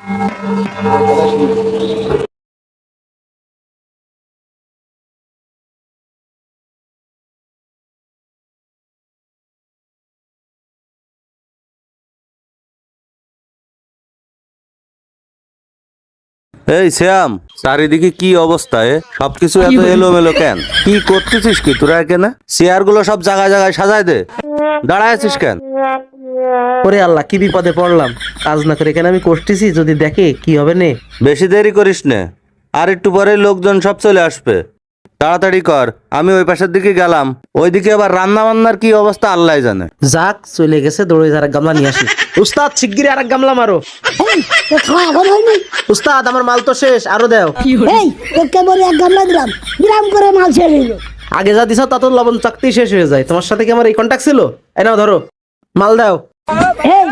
এই শ্যাম, চারিদিকে কি অবস্থা? সবকিছু এত এলোমেলো কেন? কি করতেছিস কি তোরা? এখানে চেয়ার গুলো সব জায়গায় জায়গায় সাজাই দে। দাঁড়ায় আছিস কেন? ওরে আল্লাহ, কি বিপদে পড়লাম। কাজ না করে এখানে আমি করতেছি, যদি দেখে কি হবে নে। বেশি দেরি করিস নে, আর একটু পরে লোকজন সব চলে আসবে। তাড়াতাড়ি কর। আমি ওই পাশের দিকে গেলাম, ওইদিকে আবার রান্না বান্নার কি অবস্থা আল্লাহ জানে। যাক, চলে গেছে, দৌড়ে আর এক গামলা নিয়ে আসি। উস্তাদ, শিগগিরই আর এক গামলা মারো। এই তো খাওয়া এখন হয়নি। উস্তাদ, আমার মাল তো শেষ, আরো দাও। এই তোকে বলে এক গামলা দিলাম, গ্রাম করে মাল ছেড়ে দিল। আগে যা দিছ তা তো লবণ চাকতেই শেষ হয়ে যায়। তোমার সাথে কি আমার এই কন্ট্যাক্ট ছিল? এই নাও ধরো, মাল দাও। এই